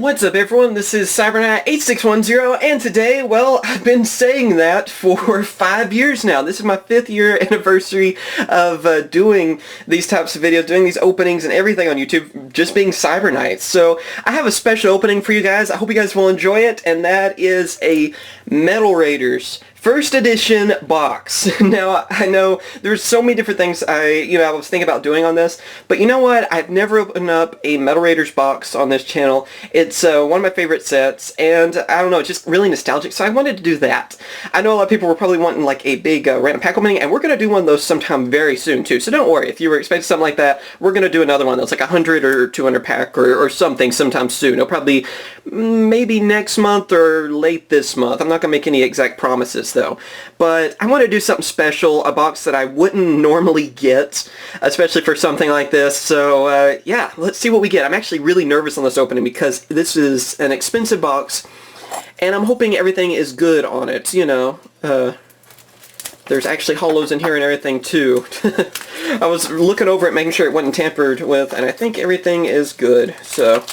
What's up everyone, this is CyberKnight 8610, and today, well, I've been saying that for 5 years now. This is my 5th year anniversary of doing these types of videos, doing these openings and everything on YouTube, just being CyberKnight. So, I have a special opening for you guys. I hope you guys will enjoy it, and that is a Metal Raiders First Edition box. Now, I know there's so many different things I was thinking about doing on this, but you know what? I've never opened up a Metal Raiders box on this channel. It's one of my favorite sets, and I don't know, it's just really nostalgic, so I wanted to do that. I know a lot of people were probably wanting like a big random pack opening, and we're going to do one of those sometime very soon too, so don't worry. If you were expecting something like that, we're going to do another one that's like a 100 or 200 pack or something sometime soon. It'll probably maybe next month or late this month. I'm not going to make any exact promises though, but I want to do something special, a box that I wouldn't normally get, especially for something like this. So yeah, let's see what we get. I'm actually really nervous on this opening because this is an expensive box, and I'm hoping everything is good on it, you know. There's actually hollows in here and everything too. I was looking over it, making sure it wasn't tampered with, and I think everything is good. So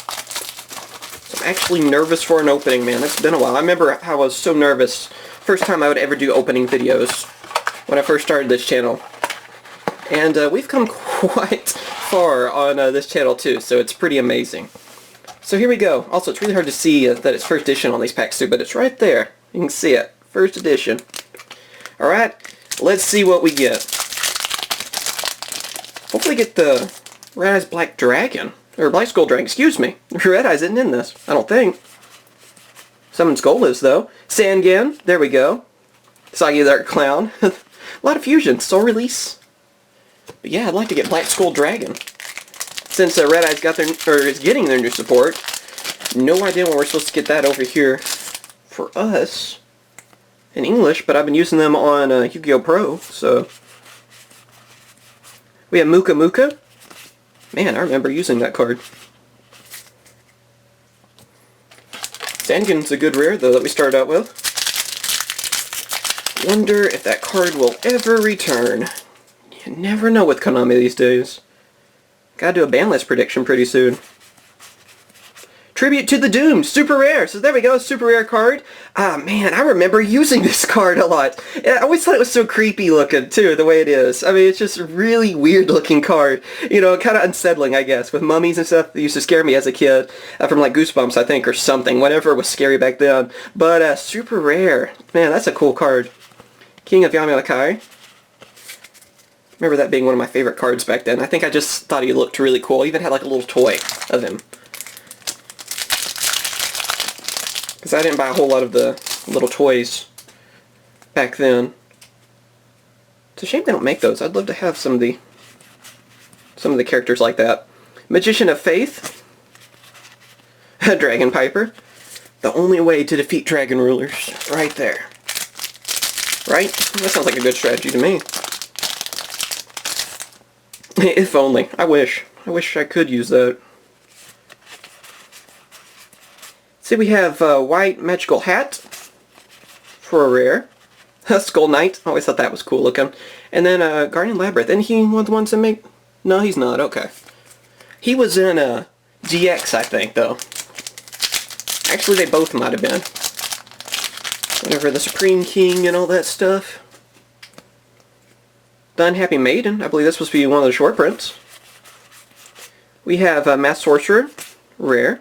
I'm actually nervous for an opening, man. It's been a while. I remember how I was so nervous first time I would ever do opening videos when I first started this channel. And we've come quite far on this channel too, so it's pretty amazing. So here we go. Also, it's really hard to see that it's first edition on these packs too, but it's right there. You can see it. First edition. Alright, let's see what we get. Hopefully get the Red Eyes Black Dragon. Or Black Skull Dragon, excuse me. Red Eyes isn't in this, I don't think. Summon Skull is, though. Sangan, there we go. Sagi the Dark Clown. A lot of fusions. Soul Release. But yeah, I'd like to get Black Skull Dragon. Since Red Eyes got their, or is getting their new support, no idea when we're supposed to get that over here for us in English, but I've been using them on Yugioh Pro, so. We have Muka Muka. Man, I remember using that card. Sangan's a good rare, though, that we started out with. Wonder if that card will ever return. You never know with Konami these days. Gotta do a ban list prediction pretty soon. Tribute to the Doomed, super rare. So there we go, super rare card. Man, I remember using this card a lot. I always thought it was so creepy looking too, the way it is. I mean, it's just a really weird looking card. You know, kind of unsettling, I guess, with mummies and stuff that used to scare me as a kid, from like Goosebumps, I think, or something. Whatever was scary back then. But super rare. Man, that's a cool card. King of Yamalakai. Remember that being one of my favorite cards back then. I think I just thought he looked really cool. He even had like a little toy of him. Because I didn't buy a whole lot of the little toys back then. It's a shame they don't make those. I'd love to have some of the characters like that. Magician of Faith. Dragon Piper. The only way to defeat dragon rulers. Right there. Right? That sounds like a good strategy to me. If only. I wish. I wish I could use that. See, we have white magical hat for a rare. Skull Knight. Always thought that was cool looking. And then Guardian Labyrinth. Isn't he one of the ones that make... No, he's not. Okay. He was in GX, I think, though. Actually, they both might have been. Whenever the Supreme King and all that stuff. The Unhappy Maiden. I believe that's supposed to be one of the short prints. We have Masked Sorcerer. Rare.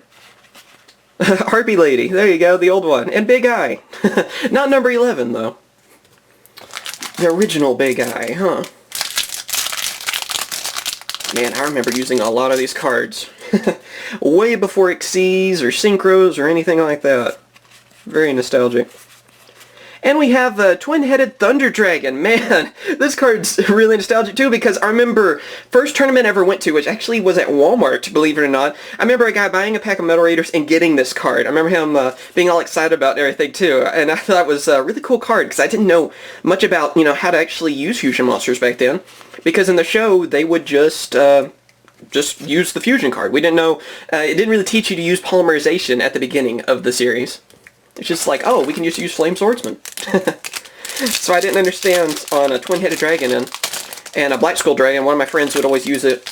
Harpy Lady, there you go, the old one. And Big Eye. Not number 11, though. The original Big Eye, huh? Man, I remember using a lot of these cards. Way before Xyz or Synchros or anything like that. Very nostalgic. And we have a Twin-Headed Thunder Dragon. Man, this card's really nostalgic too, because I remember first tournament I ever went to, which actually was at Walmart, believe it or not. I remember a guy buying a pack of Metal Raiders and getting this card. I remember him being all excited about everything too, and I thought it was a really cool card, because I didn't know much about, you know, how to actually use fusion monsters back then. Because in the show, they would just use the fusion card. We didn't know, it didn't really teach you to use polymerization at the beginning of the series. It's just like, oh, we can just use Flame Swordsman. So I didn't understand on a Twin-Headed Dragon and a Black Skull Dragon. One of my friends would always use it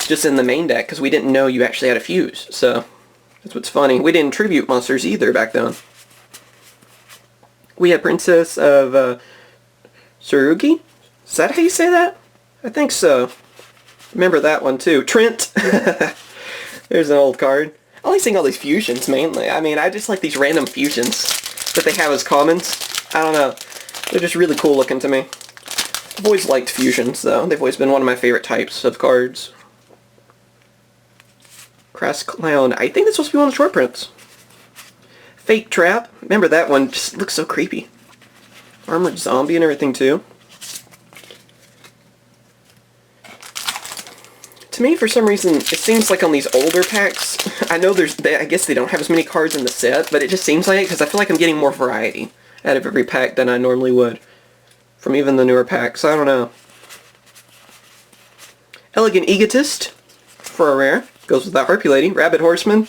just in the main deck because we didn't know you actually had a fuse. So That's what's funny. We didn't tribute monsters either back then. We have Princess of Tsurugi? Is that how you say that? I think so. Remember that one too. Trent! There's an old card. I like seeing all these fusions mainly. I mean, I just like these random fusions that they have as commons. I don't know. They're just really cool looking to me. I've always liked fusions though. They've always been one of my favorite types of cards. Crass Clown. I think that's supposed to be one of the short prints. Fake Trap. Remember that one? Just looks so creepy. Armored Zombie and everything too. To me, for some reason, it seems like on these older packs, I know I guess they don't have as many cards in the set, but it just seems like it because I feel like I'm getting more variety out of every pack than I normally would from even the newer packs. I don't know. Elegant Egotist for a rare. Goes with that Harpy Lady. Rabbit Horseman.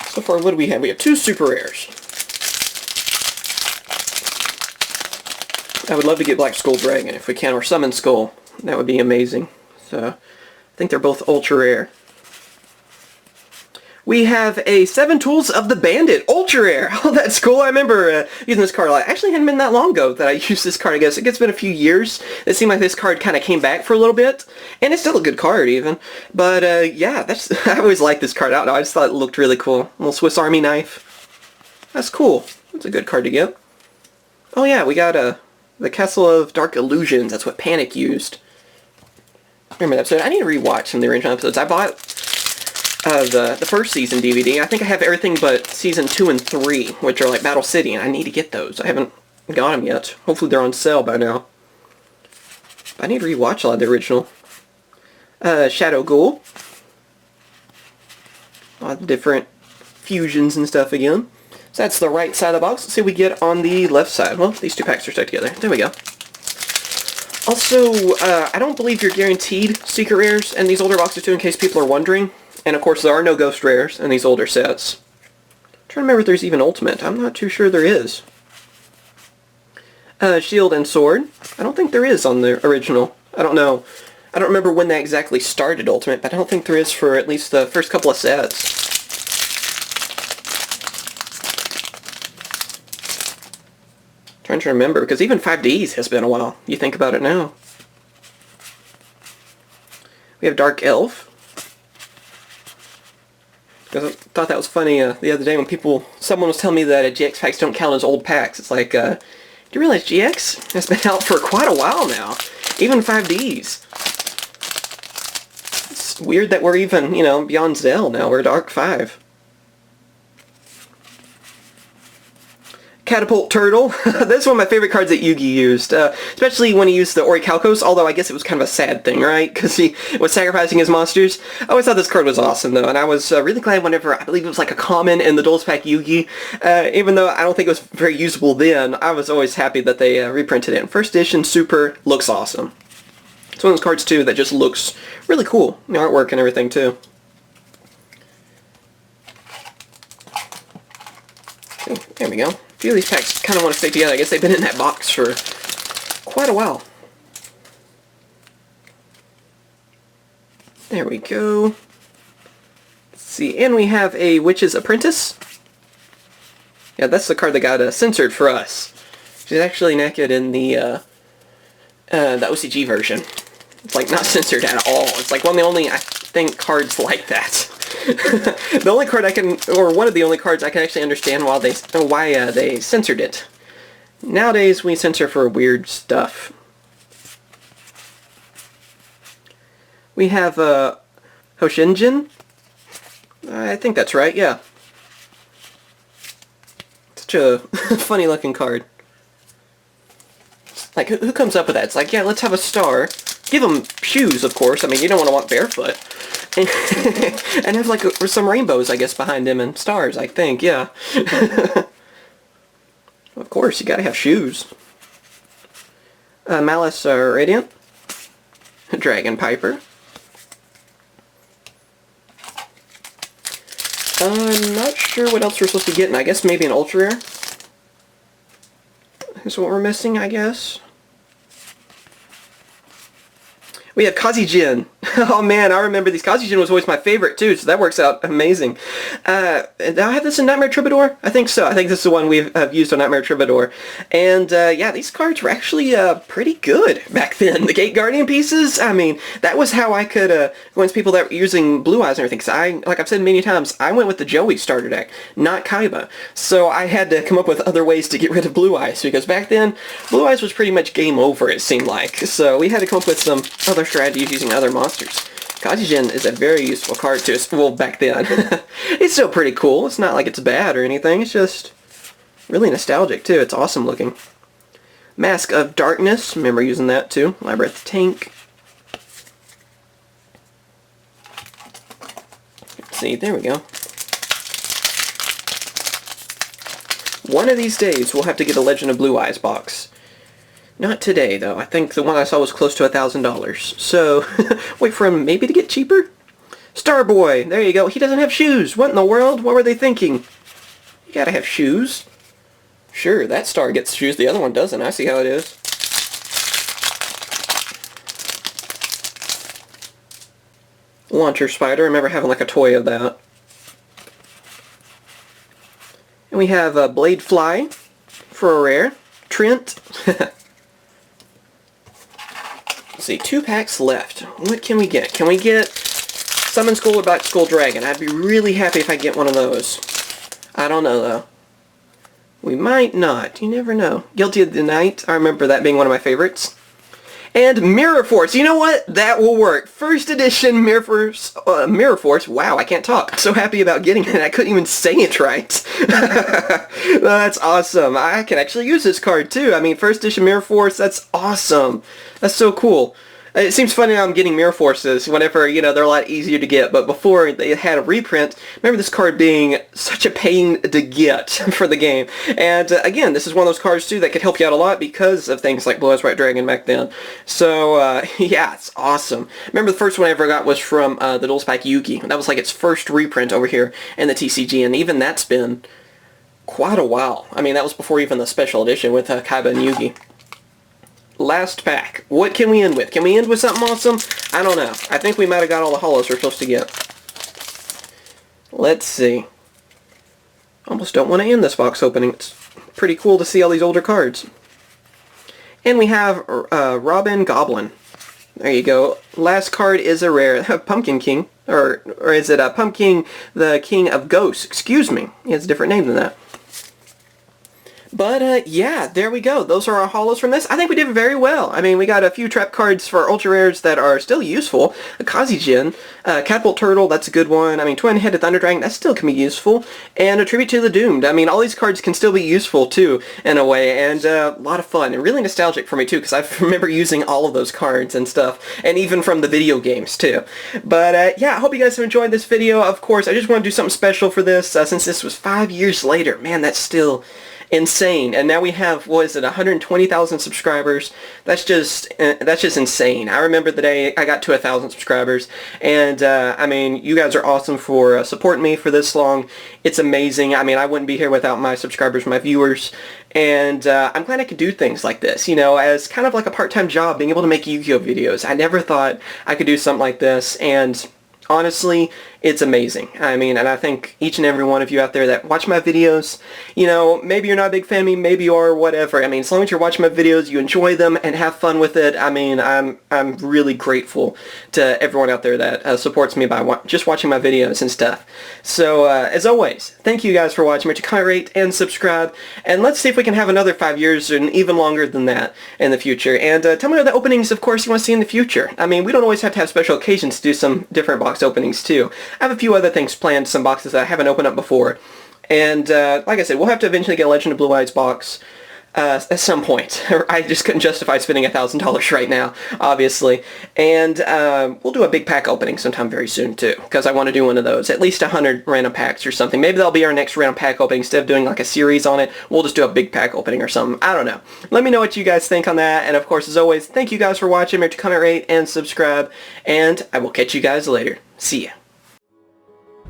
So far, what do we have? We have 2 super rares. I would love to get Black Skull Dragon if we can, or Summon Skull. That would be amazing. So, I think they're both ultra rare. We have a 7 Tools of the Bandit, ultra rare. Oh, that's cool. I remember using this card a lot. Actually, it hadn't been that long ago that I used this card, I guess. It's been a few years. It seemed like this card kind of came back for a little bit. And it's still a good card, even. But, yeah, I always liked this card. I don't know, I just thought it looked really cool. A little Swiss Army knife. That's cool. That's a good card to get. Oh, yeah, we got the Castle of Dark Illusions. That's what Panic used. Remember that episode? I need to rewatch some of the original episodes. I bought the first season DVD. I think I have everything but season 2 and 3, which are like Battle City, and I need to get those. I haven't got them yet. Hopefully they're on sale by now. But I need to rewatch a lot of the original. Shadow Ghoul. A lot of different fusions and stuff again. So that's the right side of the box. Let's see what we get on the left side. Well, these 2 packs are stuck together. There we go. Also, I don't believe you're guaranteed secret rares in these older boxes too, in case people are wondering. And of course, there are no ghost rares in these older sets. I'm trying to remember if there's even ultimate. I'm not too sure there is. Shield and Sword. I don't think there is on the original. I don't know. I don't remember when that exactly started ultimate, but I don't think there is for at least the first couple of sets. Trying to remember, because even 5Ds has been a while. You think about it now. We have Dark Elf. I thought that was funny the other day when someone was telling me that GX packs don't count as old packs. It's like, do you realize GX has been out for quite a while now? Even 5Ds. It's weird that we're even, beyond Zell now. We're Dark 5. Catapult Turtle. That's one of my favorite cards that Yugi used, especially when he used the Orichalcos, although I guess it was kind of a sad thing, right? Because he was sacrificing his monsters. I always thought this card was awesome, though, and I was really glad whenever, I believe it was like a common in the Duelist Pack Yugi, even though I don't think it was very usable then, I was always happy that they reprinted it. And first edition Super looks awesome. It's one of those cards, too, that just looks really cool. The artwork and everything, too. Okay, there we go. A few of these packs kind of want to stay together. I guess they've been in that box for quite a while. There we go. Let's see, and we have a Witch's Apprentice. Yeah, that's the card that got censored for us. She's actually naked in the OCG version. It's like not censored at all. It's like one of the only, I think, cards like that. The only card one of the only cards I can actually understand why they censored it. Nowadays, we censor for weird stuff. We have Hoshinjin. I think that's right, yeah. Such a funny looking card. Like, who comes up with that? It's like, yeah, let's have a star. Give them shoes, of course. I mean, you don't want to want barefoot. And have, like, some rainbows, I guess, behind him and stars, I think, yeah. Of course, you gotta have shoes. Malice Radiant. Dragon Piper. I'm not sure what else we're supposed to be getting. I guess maybe an ultra rare. Is what we're missing, I guess. We have Kazi Jin. Oh man, I remember these. Kazuya was always my favorite too, so that works out amazing. And I have this in Nightmare Troubadour? I think so. I think this is the one we've used on Nightmare Troubadour. And yeah, these cards were actually pretty good back then. The Gate Guardian pieces, I mean, that was how I could convince people that were using Blue Eyes and everything. Because like I've said many times, I went with the Joey starter deck, not Kaiba. So I had to come up with other ways to get rid of Blue Eyes, because back then, Blue Eyes was pretty much game over, it seemed like. So we had to come up with some other strategies using other monsters. Kazijin is a very useful card too. Well, back then. It's still pretty cool. It's not like it's bad or anything. It's just really nostalgic too. It's awesome looking. Mask of Darkness. Remember using that too. Labyrinth Tank. Let's see. There we go. One of these days we'll have to get a Legend of Blue Eyes box. Not today, though. I think the one I saw was close to $1,000. So, wait for him maybe to get cheaper? Starboy! There you go. He doesn't have shoes! What in the world? What were they thinking? You gotta have shoes. Sure, that star gets shoes. The other one doesn't. I see how it is. Launcher Spider. I remember having like a toy of that. And we have Blade Fly for a rare. Trent. Let's see, 2 packs left. What can we get? Can we get Summon Skull or Black Skull Dragon? I'd be really happy if I get one of those. I don't know, though. We might not. You never know. Guilty of the Night. I remember that being one of my favorites. And Mirror Force. You know what? That will work. First edition Mirror Force. Wow, I can't talk. So happy about getting it. I couldn't even say it right. That's awesome. I can actually use this card too. I mean, first edition Mirror Force. That's awesome. That's so cool. It seems funny now I'm getting Mirror Forces whenever, you know, they're a lot easier to get, but before they had a reprint, remember this card being such a pain to get for the game. And again, this is one of those cards too that could help you out a lot because of things like Blue Eyes White Dragon back then. So, yeah, it's awesome. Remember the first one I ever got was from the Duelist pack Yugi. That was like its first reprint over here in the TCG, and even that's been quite a while. I mean, that was before even the special edition with Kaiba and Yugi. Last pack. What can we end with? Can we end with something awesome? I don't know. I think we might have got all the holos we're supposed to get. Let's see. Almost don't want to end this box opening. It's pretty cool to see all these older cards. And we have Robin Goblin. There you go. Last card is a rare. Pumpkin King. Or is it Pumpkin the King of Ghosts? Excuse me. He has a different name than that. But, yeah, there we go. Those are our holos from this. I think we did very well. I mean, we got a few trap cards for ultra rares that are still useful. A Kazijin, Catapult Turtle, that's a good one. I mean, Twin-Headed Thunder Dragon, that still can be useful. And a Tribute to the Doomed. I mean, all these cards can still be useful, too, in a way. And a lot of fun. And really nostalgic for me, too, because I remember using all of those cards and stuff. And even from the video games, too. But, yeah, I hope you guys have enjoyed this video. Of course, I just want to do something special for this, since this was 5 years later. Man, that's still insane. And now we have, what is it, 120,000 subscribers. That's just insane. I remember the day I got to 1,000 subscribers, and I mean, you guys are awesome for supporting me for this long. It's amazing. I mean, I wouldn't be here without my subscribers, my viewers, and I'm glad I could do things like this, you know, as kind of like a part-time job, being able to make Yu-Gi-Oh videos. I never thought I could do something like this, and honestly, it's amazing. I mean, and I think each and every one of you out there that watch my videos, you know, maybe you're not a big fan of me, maybe you are, whatever. I mean, as long as you're watching my videos, you enjoy them and have fun with it, I mean, I'm really grateful to everyone out there that supports me by just watching my videos and stuff. So, as always, thank you guys for watching. Remember to comment, rate, and subscribe, and let's see if we can have another 5 years and even longer than that in the future. And tell me what the openings, of course, you want to see in the future. I mean, we don't always have to have special occasions to do some different box openings, too. I have a few other things planned, some boxes that I haven't opened up before. And, like I said, we'll have to eventually get a Legend of Blue Eyes box at some point. I just couldn't justify spending $1,000 right now, obviously. And we'll do a big pack opening sometime very soon, too, because I want to do one of those. At least 100 random packs or something. Maybe that'll be our next random pack opening. Instead of doing like a series on it, we'll just do a big pack opening or something. I don't know. Let me know what you guys think on that. And, of course, as always, thank you guys for watching. Remember to comment, rate, and subscribe. And I will catch you guys later. See ya.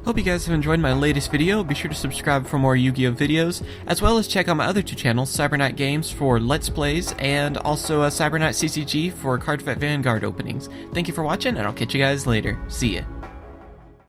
Hope you guys have enjoyed my latest video. Be sure to subscribe for more Yu-Gi-Oh videos, as well as check out my other two channels, CyberKnight Games for Let's Plays, and also CyberKnight CCG for Card Fight Vanguard openings. Thank you for watching, and I'll catch you guys later. See ya.